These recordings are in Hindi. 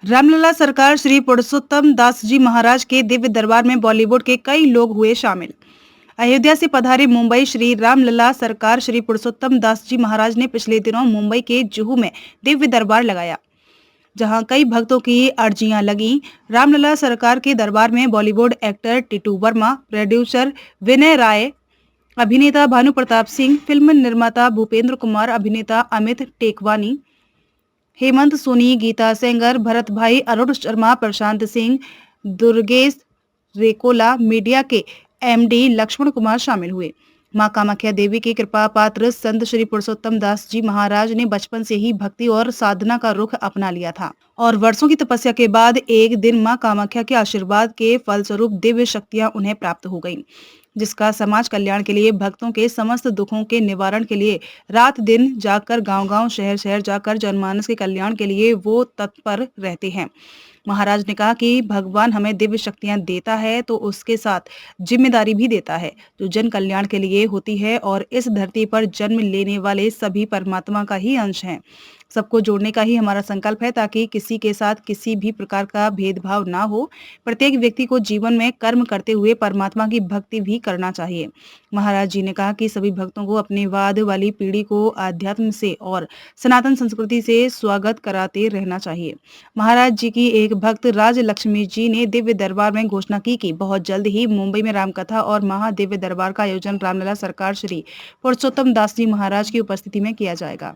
रामलला सरकार श्री पुरुषोत्तम दास जी महाराज के दिव्य दरबार में बॉलीवुड के कई लोग हुए शामिल। अयोध्या से पधारे मुंबई श्री रामलला सरकार श्री पुरुषोत्तम दास जी महाराज ने पिछले दिनों मुंबई के जुहू में दिव्य दरबार लगाया, जहां कई भक्तों की अर्जियां लगीं। रामलला सरकार के दरबार में बॉलीवुड एक्टर टीटू वर्मा, प्रोड्यूसर विनय राय, अभिनेता भानु प्रताप सिंह, फिल्म निर्माता भूपेंद्र कुमार, अभिनेता अमित टेकवानी, हेमंत सोनी, गीता सेंगर, भरत भाई, अरुण शर्मा, प्रशांत सिंह, दुर्गेश रेकोला, मीडिया के एमडी लक्ष्मण कुमार शामिल हुए। मां कामाख्या देवी के कृपा पात्र संत श्री पुरुषोत्तम दास जी महाराज ने बचपन से ही भक्ति और साधना का रुख अपना लिया था और वर्षों की तपस्या के बाद एक दिन मां कामाख्या के आशीर्वाद के फलस्वरूप दिव्य शक्तियां उन्हें प्राप्त हो गईं, जिसका समाज कल्याण के लिए, भक्तों के समस्त दुखों के निवारण के लिए रात दिन जाकर, गांव-गांव, शहर-शहर जाकर जनमानस के कल्याण के लिए वो तत्पर रहते हैं। महाराज ने कहा कि भगवान हमें दिव्य शक्तियां देता है तो उसके साथ जिम्मेदारी भी देता है, जो जन कल्याण के लिए होती है, और इस धरती पर जन्म लेने वाले सभी परमात्मा का ही अंश हैं। सबको जोड़ने का ही हमारा संकल्प है, ताकि किसी के साथ किसी भी प्रकार का भेदभाव ना हो। प्रत्येक व्यक्ति को जीवन में कर्म करते हुए परमात्मा की भक्ति भी करना चाहिए। महाराज जी ने कहा कि सभी भक्तों को अपने बाद वाली पीढ़ी को आध्यात्म से और सनातन संस्कृति से स्वागत कराते रहना चाहिए। महाराज जी की एक भक्त राज लक्ष्मी जी ने दिव्य दरबार में घोषणा की कि बहुत जल्द ही मुंबई में रामकथा और महादिव्य दरबार का आयोजन रामलला सरकार श्री पुरुषोत्तम दास जी महाराज की उपस्थिति में किया जाएगा।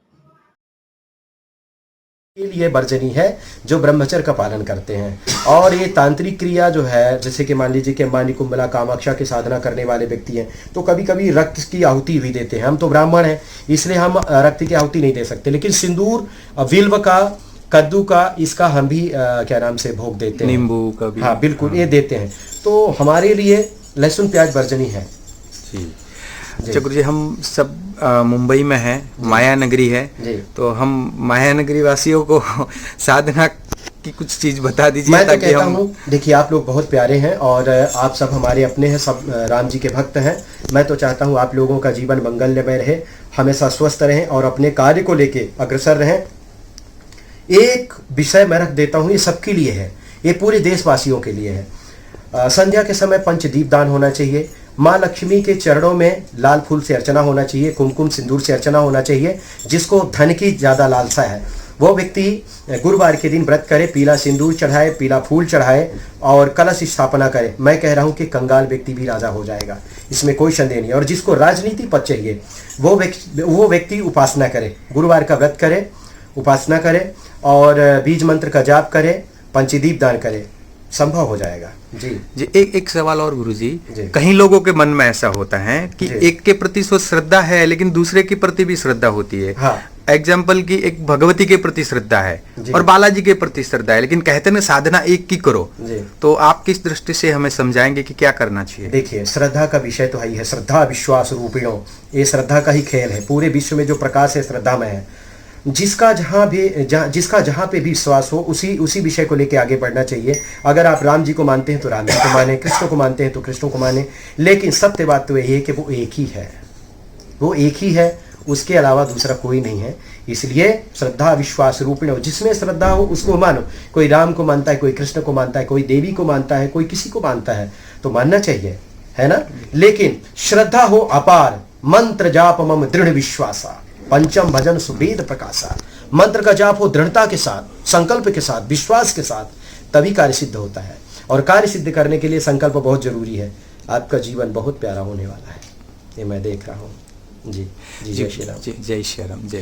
के लिए वर्जनी है जो ब्रह्मचर्य का पालन करते हैं। और ये तांत्रिक क्रिया जो है, जैसे कि मान लीजिए कि अंबानी कुंभला कामाक्षा की साधना करने वाले व्यक्ति हैं, तो कभी कभी रक्त की आहुति भी देते हैं। हम तो ब्राह्मण हैं, इसलिए हम रक्त की आहुति नहीं दे सकते, लेकिन सिंदूर, विल्व का, कद्दू का, इसका हम भी क्या नाम से भोग देते हैं, नींबू का भी। हाँ बिल्कुल, ये देते हैं। तो हमारे लिए लहसुन प्याज वर्जनी है जी। अच्छा गुरु जी, हम सब मुंबई में हैं, माया नगरी है, तो हम माया नगरी वासियों को साधना की कुछ चीज बता दीजिए। मैं तो कहता हूँ, देखिए आप लोग बहुत प्यारे हैं और आप सब हमारे अपने हैं, सब राम जी के भक्त हैं। मैं तो चाहता हूँ आप लोगों का जीवन मंगलमय रहे, हमेशा स्वस्थ रहें और अपने कार्य को लेके अग्रसर रहें। एक विषय मैं रख देता हूँ, ये सबके लिए है, ये पूरे देशवासियों के लिए है। संध्या के समय पंचदीप दान होना चाहिए। माँ लक्ष्मी के चरणों में लाल फूल से अर्चना होना चाहिए, कुमकुम सिंदूर से अर्चना होना चाहिए। जिसको धन की ज़्यादा लालसा है वो व्यक्ति गुरुवार के दिन व्रत करे, पीला सिंदूर चढ़ाए, पीला फूल चढ़ाए और कलश स्थापना करे। मैं कह रहा हूँ कि कंगाल व्यक्ति भी राजा हो जाएगा, इसमें कोई संदेह नहीं। और जिसको राजनीति पद चाहिए वो व्यक्ति उपासना करे, गुरुवार का व्रत करे, उपासना करे और बीज मंत्र का जाप करे, पंचदीप दान करे, संभव हो जाएगा। जी एक सवाल और गुरुजी, कहीं लोगों के मन में ऐसा होता है कि एक के प्रति स्व श्रद्धा है लेकिन दूसरे के प्रति भी श्रद्धा होती है। हाँ। एग्जाम्पल की एक भगवती के प्रति श्रद्धा है और बालाजी के प्रति श्रद्धा है, लेकिन कहते ना साधना एक की करो। तो आप किस दृष्टि से हमें समझाएंगे कि क्या करना चाहिए? देखिए, श्रद्धा का विषय तो है, श्रद्धा विश्वास रूपिणो, ये श्रद्धा का ही खेल है। पूरे विश्व में जो प्रकाश है श्रद्धा में है। जिसका जहाँ पे भी विश्वास हो उसी विषय को लेके आगे बढ़ना चाहिए। अगर आप राम जी को मानते हैं तो राम जी को माने, कृष्ण को मानते हैं तो कृष्ण को माने, लेकिन सत्य बात तो यही है कि वो एक ही है, वो एक ही है, उसके अलावा दूसरा कोई नहीं है। इसलिए श्रद्धा विश्वास रूपिण हो, जिसमें श्रद्धा हो उसको मानो। कोई राम को मानता है, कोई कृष्ण को मानता है, कोई देवी को मानता है, कोई किसी को मानता है, तो मानना चाहिए, है ना। लेकिन श्रद्धा हो अपार, मंत्र जाप मम दृढ़ विश्वासा, पंचम भजन सुवेद प्रकाशा। मंत्र का जाप हो दृढ़ता के साथ, संकल्प के साथ, विश्वास के साथ, तभी कार्य सिद्ध होता है। और कार्य सिद्ध करने के लिए संकल्प बहुत जरूरी है। आपका जीवन बहुत प्यारा होने वाला है, ये मैं देख रहा हूँ। जी जय श्री राम। जय श्री राम। जय